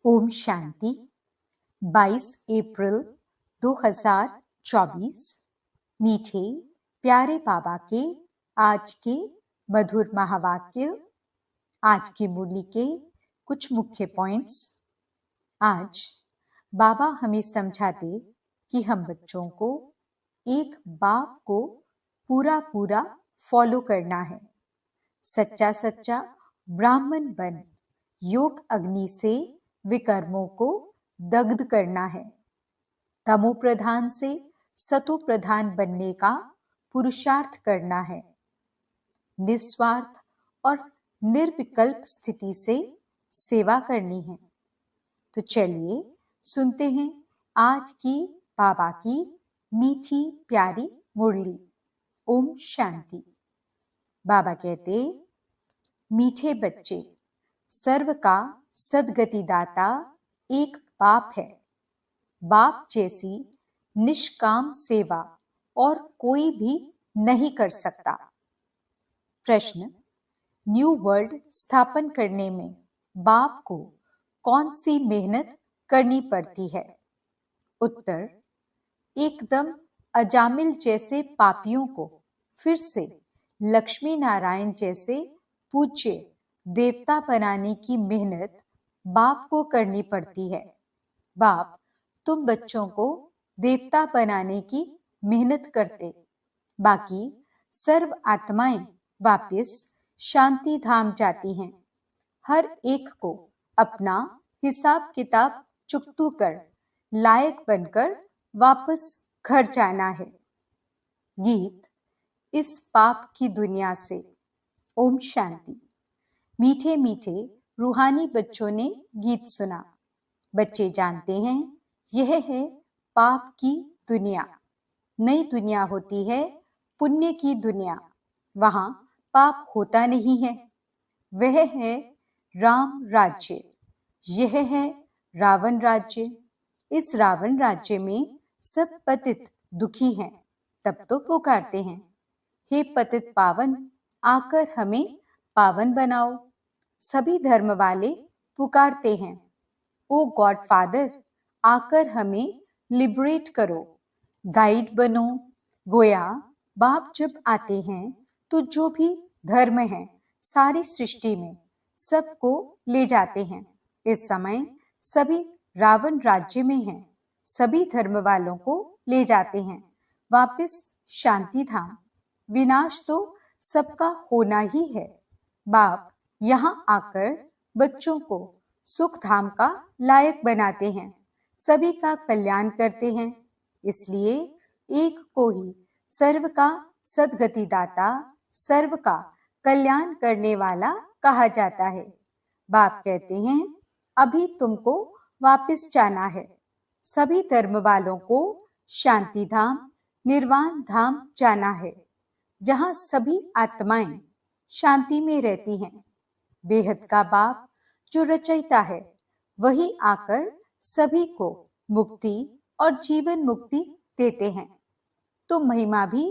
ओम शांति। 22 अप्रैल 2024। मीठे प्यारे बाबा के आज के मधुर महावाक्य। आज की मुरली के कुछ मुख्य पॉइंट्स। आज बाबा हमें समझाते कि हम बच्चों को एक बाप को पूरा पूरा फॉलो करना है। सच्चा सच्चा ब्राह्मण बन योग अग्नि से विकर्मों को दग्ध करना है। तमो प्रधान से सतो प्रधान बनने का पुरुषार्थ करना है। निस्वार्थ और निर्विकल्प स्थिति से सेवा करनी है। तो चलिए सुनते हैं आज की बाबा की मीठी प्यारी मुरली। ओम शांति। बाबा कहते, मीठे बच्चे, सर्व का सद्गतिदाता एक बाप है। बाप जैसी निष्काम सेवा और कोई भी नहीं कर सकता। प्रश्न, न्यू वर्ल्ड स्थापन करने में बाप को कौन सी मेहनत करनी पड़ती है? उत्तर, एकदम अजामिल जैसे पापियों को फिर से लक्ष्मी नारायण जैसे पूज्य देवता बनाने की मेहनत बाप को करनी पड़ती है। बाप तुम बच्चों को देवता बनाने की मेहनत करते, बाकी सर्व आत्माएं वापस शांति धाम जाती हैं। हर एक को अपना हिसाब किताब चुकतू कर लायक बनकर वापस घर जाना है। गीत, इस पाप की दुनिया से। ओम शांति। मीठे मीठे रूहानी बच्चों ने गीत सुना। बच्चे जानते हैं यह है पाप की दुनिया। नई दुनिया होती है पुण्य की दुनिया। वहां पाप होता नहीं है। वह है राम राज्य। यह है रावण राज्य। इस रावण राज्य में सब पतित दुखी हैं। तब तो पुकारते हैं, हे पतित पावन, आकर हमें पावन बनाओ। सभी धर्म वाले पुकारते हैं, ओ गॉड फादर, आकर हमें लिबरेट करो, गाइड बनो। गोया बाप जब आते हैं तो जो भी धर्म है सारी सृष्टि में सबको ले जाते हैं। इस समय सभी रावण राज्य में हैं। सभी धर्म वालों को ले जाते हैं वापस शांति धाम। विनाश तो सबका होना ही है। बाप यहाँ आकर बच्चों को सुख धाम का लायक बनाते हैं, सभी का कल्याण करते हैं। इसलिए एक को ही सर्व का सद्गतिदाता, सर्व का कल्याण करने वाला कहा जाता है। बाप कहते हैं, अभी तुमको वापस जाना है। सभी धर्म वालों को शांति धाम, निर्वाण धाम जाना है, जहां सभी आत्माएं शांति में रहती हैं। बेहद का बाप जो रचयिता है वही आकर सभी को मुक्ति और जीवन मुक्ति देते हैं। तो महिमा भी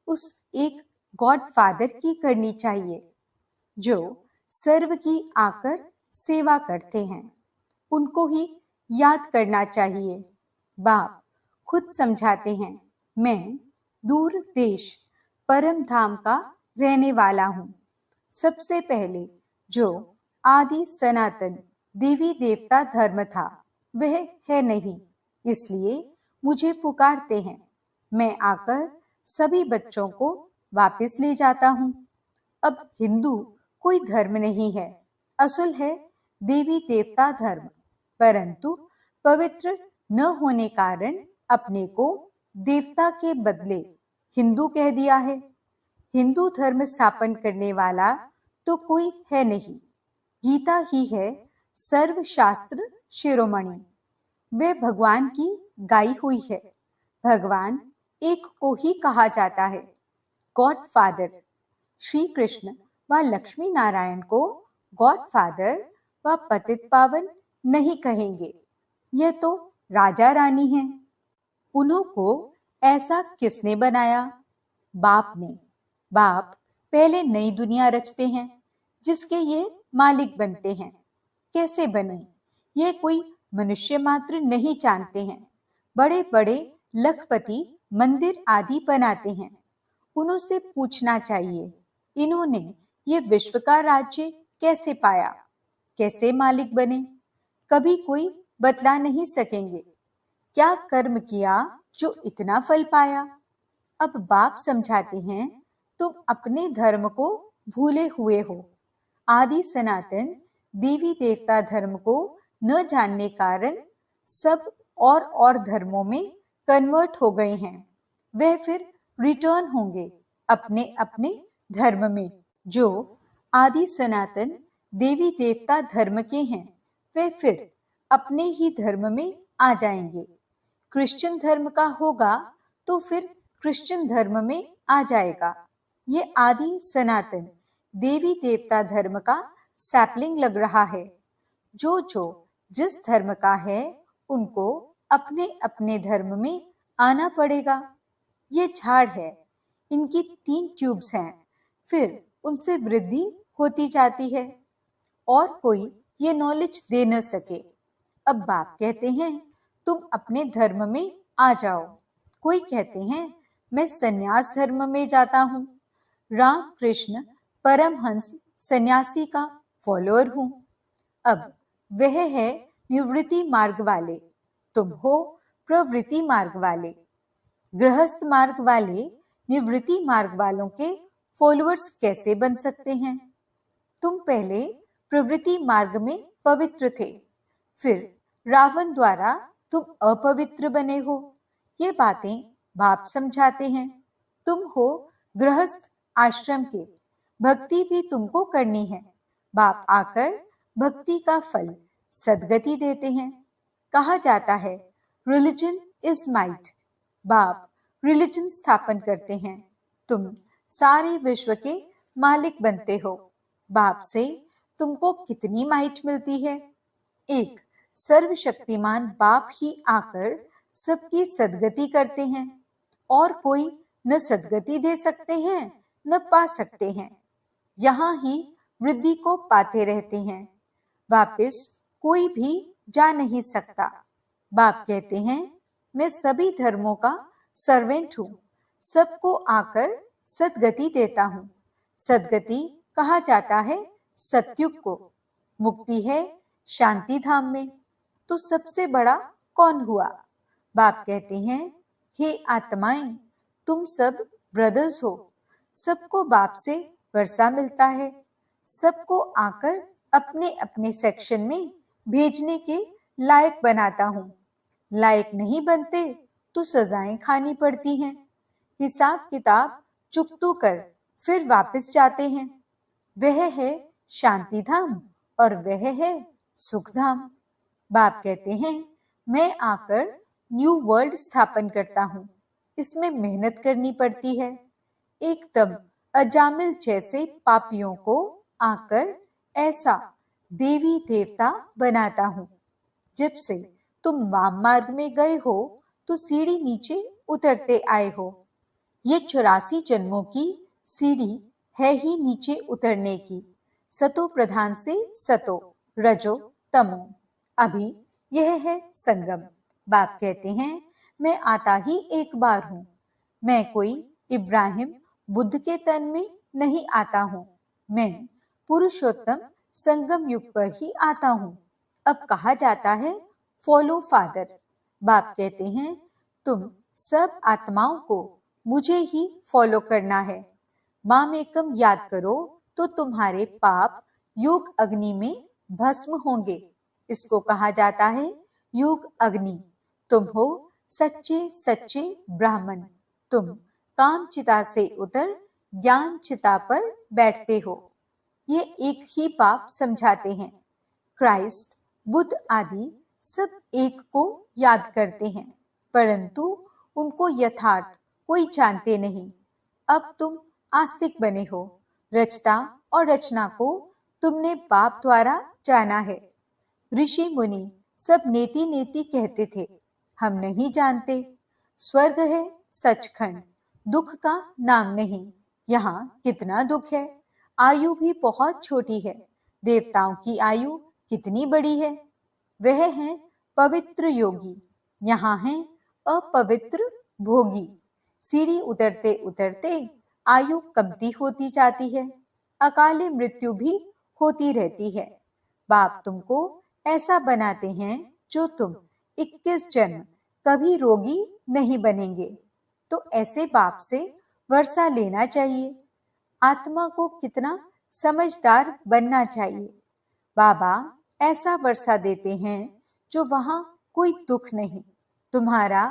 उस एक गॉड फादर की करनी चाहिए जो सर्व की आकर सेवा करते हैं। उनको ही याद करना चाहिए। बाप खुद समझाते हैं, मैं दूर देश परम धाम का रहने वाला हूँ। सबसे पहले जो आदि सनातन देवी देवता धर्म था वह है नहीं, इसलिए मुझे पुकारते हैं। मैं आकर सभी बच्चों को वापस ले जाता हूँ। अब हिंदू कोई धर्म नहीं है, असल है देवी देवता धर्म, परंतु पवित्र न होने कारण अपने को देवता के बदले हिंदू कह दिया है। हिंदू धर्म स्थापन करने वाला तो कोई है नहीं। गीता ही है सर्वशास्त्र शिरोमणि। वे भगवान की गाई हुई है। भगवान एक को ही कहा जाता है, गॉड फादर। श्री कृष्ण व लक्ष्मी नारायण को गॉड फादर व पतित पावन नहीं कहेंगे। यह तो राजा रानी हैं। उन्हों को ऐसा किसने बनाया? बाप ने। बाप पहले नई दुनिया रचते हैं जिसके ये मालिक बनते हैं। कैसे बने ये कोई मनुष्य मात्र नहीं जानते हैं। बड़े बड़े लखपति मंदिर आदि बनाते हैं। उनसे पूछना चाहिए, इन्होंने ये विश्व का राज्य कैसे पाया, कैसे मालिक बने? कभी कोई बतला नहीं सकेंगे। क्या कर्म किया जो इतना फल पाया? अब बाप समझाते हैं, तुम अपने धर्म को भूले हुए हो। आदि सनातन देवी देवता धर्म को न जानने कारण सब और धर्मों में कन्वर्ट हो गए हैं। वह फिर रिटर्न होंगे अपने अपने धर्म में। जो आदि सनातन देवी देवता धर्म के हैं, वे फिर अपने ही धर्म में आ जाएंगे। क्रिश्चियन धर्म का होगा तो फिर क्रिश्चियन धर्म में आ जाएगा। ये आदि सनातन देवी देवता धर्म का सैपलिंग लग रहा है। जो जिस धर्म का है, उनको अपने अपने धर्म में आना पड़ेगा। ये झाड़ है, इनकी 3 ट्यूब्स हैं, फिर उनसे वृद्धि होती जाती है और कोई ये नॉलेज दे न सके। अब बाप कहते हैं, तुम अपने धर्म में आ जाओ। कोई कहते हैं, मैं सन्यास धर्म में जाता हूँ। राम कृष्ण परमहंस सन्यासी का फॉलोअर हूँ। अब वह है निवृत्ति मार्ग वाले, तुम हो प्रवृत्ति मार्ग वाले। गृहस्थ मार्ग वाले निवृत्ति मार्ग वालों के फॉलोअर्स कैसे बन सकते हैं? तुम पहले प्रवृत्ति मार्ग में पवित्र थे, फिर रावण द्वारा तुम अपवित्र बने हो। ये बातें बाप समझाते हैं। तुम हो गृहस्थ आश्रम के, भक्ति भी तुमको करनी है। बाप आकर भक्ति का फल सद्गति देते हैं। कहा जाता है, रिलीजन इज माइट। बाप रिलीजन स्थापन करते हैं। तुम सारे विश्व के मालिक बनते हो। बाप से तुमको कितनी माइट मिलती है? एक सर्वशक्तिमान बाप ही आकर सबकी सद्गति करते हैं, और कोई न सद्गति दे सकते हैं न पा सकते हैं। यहाँ ही वृद्धि को पाते रहते हैं, वापिस कोई भी जा नहीं सकता। बाप कहते हैं, मैं सभी धर्मों का सर्वेंट हूँ, सबको आकर सद्गति देता हूँ। सद्गति कहा जाता है सत्युग को। मुक्ति है शांति धाम में। तो सबसे बड़ा कौन हुआ? बाप कहते हैं, हे आत्माएं, तुम सब ब्रदर्स हो। सबको बाप से वर्षा मिलता है। सबको आकर अपने अपने सेक्शन में भेजने के लायक बनाता हूँ। लायक नहीं बनते तो सजाएं खानी पड़ती हैं। हिसाब किताब चुकतू कर फिर वापस जाते हैं। वह है शांति धाम और वह है सुख धाम। बाप कहते हैं, मैं आकर न्यू वर्ल्ड स्थापन करता हूँ। इसमें मेहनत करनी पड़ती है। एकदम अजामिल जैसे पापियों को आकर ऐसा देवी देवता बनाता हूँ। जब से तुम वाम मार्ग में गए हो तो सीढ़ी नीचे उतरते आए हो। ये 84 जन्मों की सीढ़ी है ही नीचे उतरने की। सतो प्रधान से सतो, रजो, तमो। अभी यह है संगम। बाप कहते हैं, मैं आता ही एक बार हूँ। मैं कोई इब्राहिम बुद्ध के तन में नहीं आता हूँ। मैं पुरुषोत्तम संगम युग पर ही आता हूँ। अब कहा जाता है फॉलो फादर। बाप कहते हैं, तुम सब आत्माओं को मुझे ही फॉलो करना है। माम एकम याद करो तो तुम्हारे पाप योग अग्नि में भस्म होंगे। इसको कहा जाता है योग अग्नि। तुम हो सच्चे सच्चे ब्राह्मण। तुम काम चिता से उतर ज्ञान चिता पर बैठते हो। ये एक ही बाप समझाते हैं। क्राइस्ट, बुद्ध आदि सब एक को याद करते हैं, परंतु उनको यथार्थ कोई जानते नहीं। अब तुम आस्तिक बने हो। रचता और रचना को तुमने बाप द्वारा जाना है। ऋषि मुनि सब नेति नेति कहते थे, हम नहीं जानते। स्वर्ग है सचखंड, दुख का नाम नहीं। यहाँ कितना दुख है। आयु भी बहुत छोटी है। देवताओं की आयु कितनी बड़ी है। वह हैं पवित्र योगी, यहाँ हैं अपवित्र भोगी। सीढ़ी उतरते उतरते आयु कमती होती जाती है, अकाले मृत्यु भी होती रहती है। बाप तुमको ऐसा बनाते हैं जो तुम 21 जन्म कभी रोगी नहीं बनेंगे। तो ऐसे बाप से वर्षा लेना चाहिए। आत्मा को कितना समझदार बनना चाहिए। बाबा ऐसा वर्षा देते हैं जो वहां कोई दुख नहीं। तुम्हारा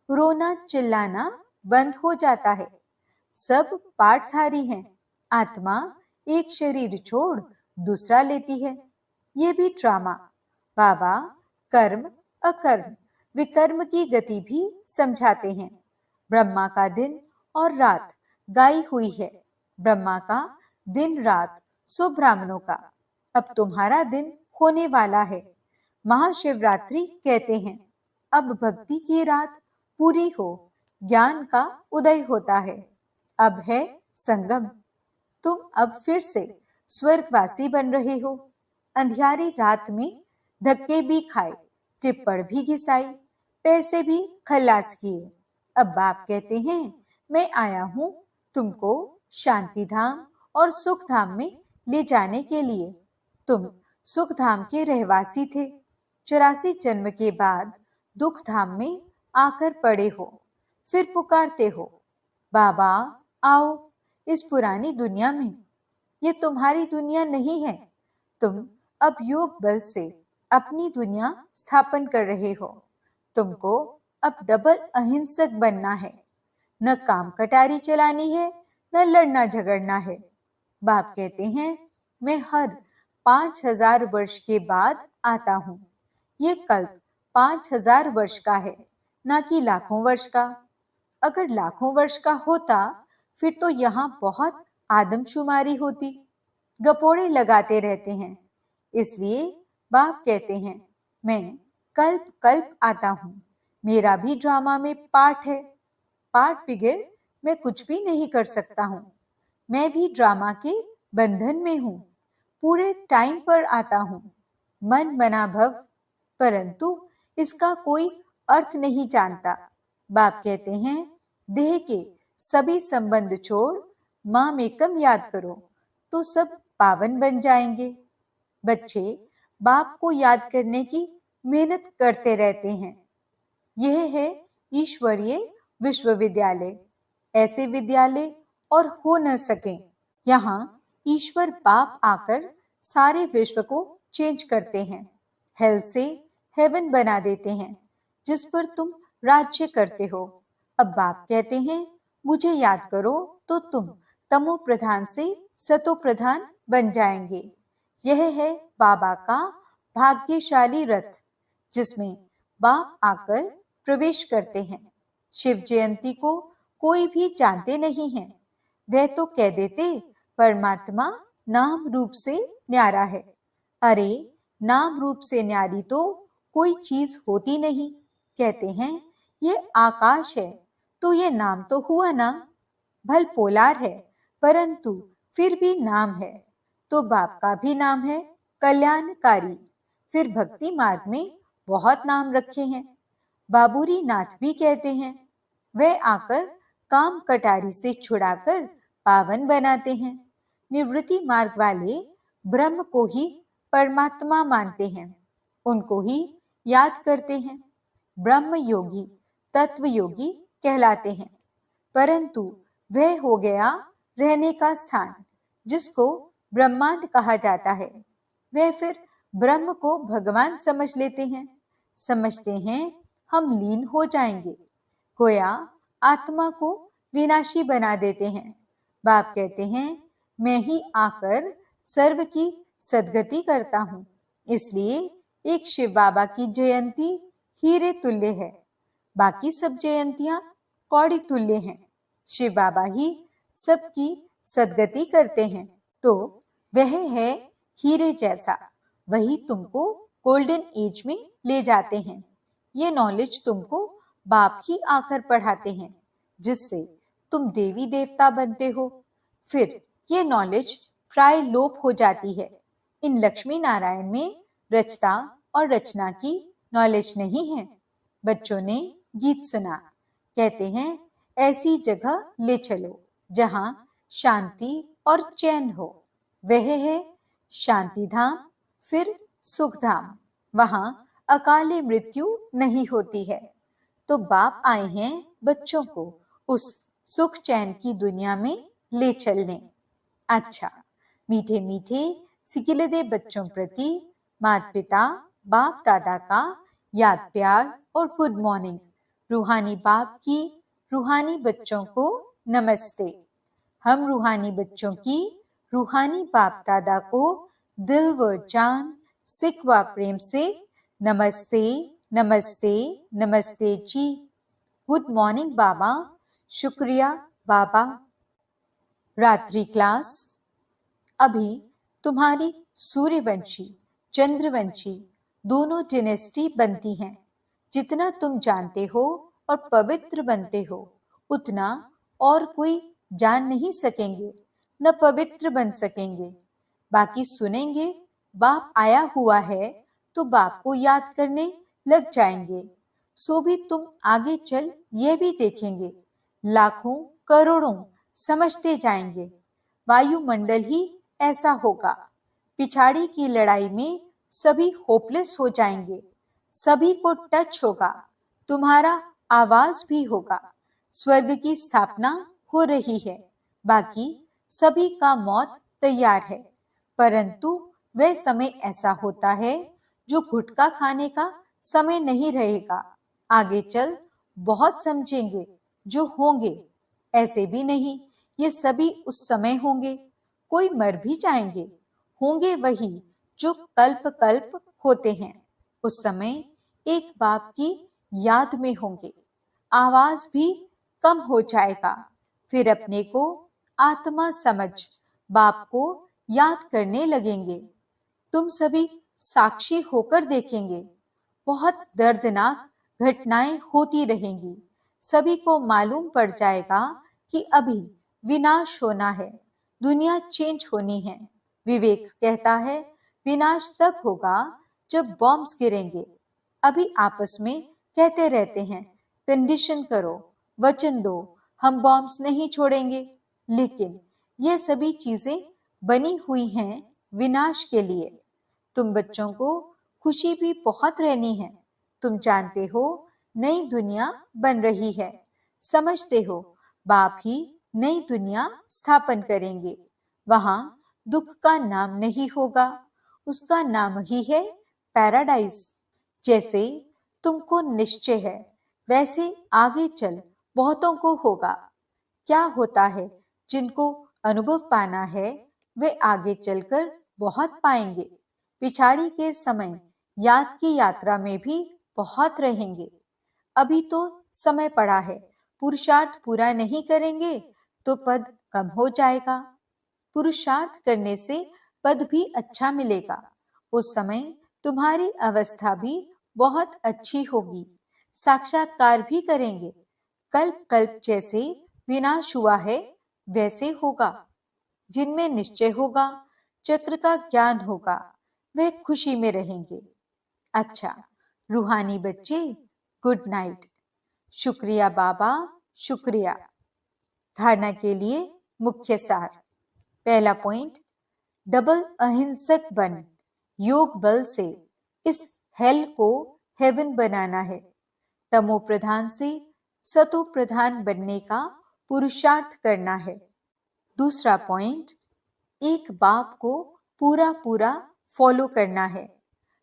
रोना चिल्लाना बंद हो जाता है। सब पाठधारी हैं। आत्मा एक शरीर छोड़ दूसरा लेती है। ये भी ड्रामा। बाबा कर्म अकर्म विकर्म की गति भी समझाते हैं। ब्रह्मा का दिन और रात गाई हुई है। ब्रह्मा का दिन रात सो ब्राह्मणों का। अब तुम्हारा दिन होने वाला है। महाशिवरात्रि कहते हैं। अब भक्ति की रात पूरी हो, ज्ञान का उदय होता है। अब है संगम। तुम अब फिर से स्वर्गवासी बन रहे हो। अंधियारी रात में धक्के भी खाए, टिप्पण भी घिसाई, पैसे भी खल्लास किए। अब बाप कहते हैं मैं आया हूं तुमको शांति धाम और सुख धाम में ले जाने के लिए। तुम सुख धाम के रहवासी थे। 84 जन्म के बाद दुख धाम में आकर पड़े हो। फिर पुकारते हो बाबा आओ इस पुरानी दुनिया में। ये तुम्हारी दुनिया नहीं है। तुम अब योग बल से अपनी दुनिया स्थापन कर रहे हो। तुमको अब डबल अहिंसक बनना है। न काम कटारी चलानी है, न लड़ना झगड़ना है। बाप कहते हैं मैं हर 5000 वर्ष के बाद आता हूं। ये कल्प 5000 वर्ष का है, ना कि लाखों वर्ष का। अगर लाखों वर्ष का होता फिर तो यहाँ बहुत आदमशुमारी होती। गपोड़े लगाते रहते हैं। इसलिए बाप कहते हैं मैं कल्प कल्प आता हूँ। मेरा भी ड्रामा में पार्ट है। पार्ट बिगड़ मैं कुछ भी नहीं कर सकता हूँ। मैं भी ड्रामा के बंधन में हूँ। पूरे टाइम पर आता हूँ। मन मना भव, परंतु इसका कोई अर्थ नहीं जानता। बाप कहते हैं देह के सभी संबंध छोड़ माम एकम याद करो तो सब पावन बन जाएंगे। बच्चे बाप को याद करने की मेहनत करते रहते हैं। यह है ईश्वरीय विश्वविद्यालय। ऐसे विद्यालय और हो न सके। यहाँ ईश्वर बाप आकर सारे विश्व को चेंज करते हैं। हेल से हेवन बना देते हैं, जिस पर तुम राज्य करते हो। अब बाप कहते हैं मुझे याद करो तो तुम तमो प्रधान से सतो प्रधान बन जाएंगे। यह है बाबा का भाग्यशाली रथ, जिसमें बाप आकर प्रवेश करते हैं। शिव जयंती को कोई भी जानते नहीं है। वह तो कह देते परमात्मा नाम रूप से न्यारा है। अरे नाम रूप से न्यारी तो कोई चीज होती नहीं। कहते हैं ये आकाश है तो ये नाम तो हुआ ना। भल पोलार है परंतु फिर भी नाम है। तो बाप का भी नाम है कल्याणकारी। फिर भक्ति मार्ग में बहुत नाम रखे हैं। बाबूरी नाथ भी कहते हैं। वह आकर काम कटारी से छुड़ाकर पावन बनाते हैं। निवृत्ति मार्ग वाले ब्रह्म को ही परमात्मा मानते हैं, उनको ही याद करते हैं। ब्रह्म योगी तत्व योगी कहलाते हैं। परंतु वह हो गया रहने का स्थान, जिसको ब्रह्मांड कहा जाता है। वह फिर ब्रह्म को भगवान समझ लेते हैं। समझते हैं हम लीन हो जाएंगे। गोया आत्मा को विनाशी बना देते हैं। बाप कहते हैं मैं ही आकर सर्व की सदगति करता हूँ। इसलिए एक शिव बाबा की जयंती हीरे तुल्य है, बाकी सब जयंतियां कौड़ी तुल्य हैं। शिव बाबा ही सबकी सदगति करते हैं, तो वह है हीरे जैसा। वही तुमको गोल्डन एज में ले जाते हैं। ये नॉलेज तुमको बाप ही आकर पढ़ाते हैं, जिससे तुम देवी देवता बनते हो। फिर ये नॉलेज प्राय लोप हो जाती है। इन लक्ष्मी नारायण में रचता और रचना की नॉलेज नहीं है। बच्चों ने गीत सुना। कहते हैं ऐसी जगह ले चलो जहां शांति और चैन हो। वह है शांति धाम, फिर सुख धाम। वहां अकाले मृत्यु नहीं होती है। तो बाप आए हैं बच्चों को उस सुख चैन की दुनिया में ले चलने। अच्छा, मीठे मीठे सिकिलदे बच्चों प्रति माता पिता बाप दादा का याद प्यार और गुड मॉर्निंग। रूहानी बाप की रूहानी बच्चों को नमस्ते। हम रूहानी बच्चों की रूहानी बाप दादा को दिल व जान सिक व प्रेम से नमस्ते नमस्ते नमस्ते जी। गुड मॉर्निंग बाबा। शुक्रिया बाबा। रात्रि क्लास। अभी तुम्हारी सूर्यवंशी चंद्रवंशी दोनों डिनेस्टी बनती हैं। जितना तुम जानते हो और पवित्र बनते हो उतना और कोई जान नहीं सकेंगे, न पवित्र बन सकेंगे। बाकी सुनेंगे बाप आया हुआ है तो बाप को याद करने लग जाएंगे। सो भी तुम आगे चल यह भी देखेंगे, लाखों करोड़ों समझते जाएंगे। वायुमंडल ही ऐसा होगा। पिछाड़ी की लड़ाई में सभी होपलेस हो जाएंगे। सभी को टच होगा। तुम्हारा आवाज भी होगा। स्वर्ग की स्थापना हो रही है। बाकी सभी का मौत तैयार है। परंतु वह समय ऐसा होता है जो गुटखा खाने का समय नहीं रहेगा। आगे चल बहुत समझेंगे जो होंगे। ऐसे भी नहीं ये सभी उस समय होंगे। कोई मर भी जाएंगे। होंगे वही जो कल्प कल्प होते हैं। उस समय एक बाप की याद में होंगे। आवाज भी कम हो जाएगा। फिर अपने को आत्मा समझ बाप को याद करने लगेंगे। तुम सभी साक्षी होकर देखेंगे। बहुत दर्दनाक घटनाएं होती रहेंगी। सभी को मालूम पड़ जाएगा कि अभी विनाश होना है, दुनिया चेंज होनी है। विवेक कहता है विनाश तब होगा जब बॉम्ब्स गिरेंगे। अभी आपस में कहते रहते हैं कंडीशन करो, वचन दो, हम बॉम्ब्स नहीं छोड़ेंगे। लेकिन ये सभी चीजें बनी हुई हैं विनाश के लिए। तुम बच्चों को खुशी भी बहुत रहनी है। तुम जानते हो नई दुनिया बन रही है। समझते हो बाप ही नई दुनिया स्थापन करेंगे। वहां दुख का नाम नहीं होगा। उसका नाम ही है पैराडाइज। जैसे तुमको निश्चय है वैसे आगे चल बहुतों को होगा। क्या होता है जिनको अनुभव पाना है वे आगे चलकर बहुत पाएंगे। पिछाड़ी के समय याद की यात्रा में भी बहुत रहेंगे। अभी तो समय पड़ा है। पुरुषार्थ पूरा नहीं करेंगे तो पद कम हो जाएगा। पुरुषार्थ करने से पद भी अच्छा मिलेगा। उस समय तुम्हारी अवस्था भी बहुत अच्छी होगी। साक्षात्कार भी करेंगे। कल्प कल्प जैसे विनाश हुआ है वैसे होगा। जिनमें निश्चय होगा, चक्र का ज्ञान होगा, वे खुशी में रहेंगे। अच्छा, रूहानी बच्चे गुड नाइट। शुक्रिया बाबा, शुक्रिया। धारणा के लिए मुख्य सार। पहला पॉइंट, डबल अहिंसक बन योग बल से इस हेल को हेवन बनाना है। तमो प्रधान से सतो प्रधान बनने का पुरुषार्थ करना है। दूसरा पॉइंट, एक बाप को पूरा पूरा फॉलो करना है।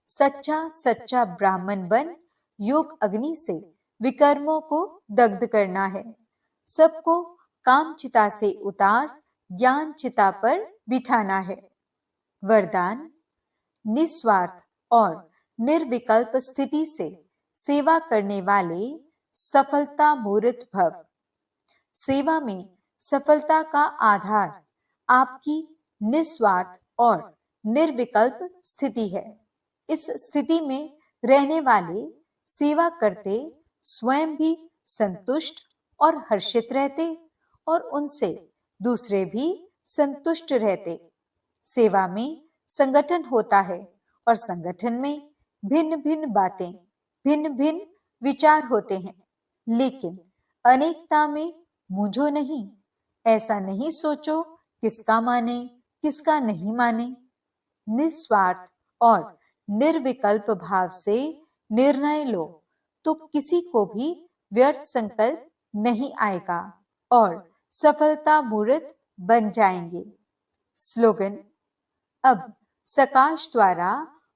सच्चा सच्चा ब्राह्मण बन योग अग्नि से विकर्मों को दग्ध करना है। सबको काम चिता से उतार ज्ञान चिता पर बिठाना है। वरदान, निस्वार्थ और निर्विकल्प स्थिति से सेवा करने वाले सफलता मूर्त भव। सेवा में सफलता का आधार आपकी निस्वार्थ और निर्विकल्प स्थिति है। इस स्थिति में रहने वाले सेवा करते स्वयं भी संतुष्ट और हर्षित रहते और उनसे दूसरे भी संतुष्ट रहते। सेवा में संगठन होता है और संगठन में भिन्न भिन्न बातें, भिन्न भिन्न विचार होते हैं, लेकिन अनेकता में मूंझो नहीं। ऐसा नहीं सोचो किसका माने किसका नहीं माने। निस्वार्थ और निर्विकल्प भाव से निर्णय लो तो किसी को भी व्यर्थ संकल्प नहीं आएगा और सफलता मूर्त बन जाएंगे। स्लोगन: अब सकाश द्वारा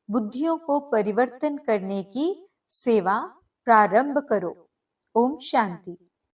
बुद्धियों को परिवर्तन करने की सेवा प्रारंभ करो। ओम शांति।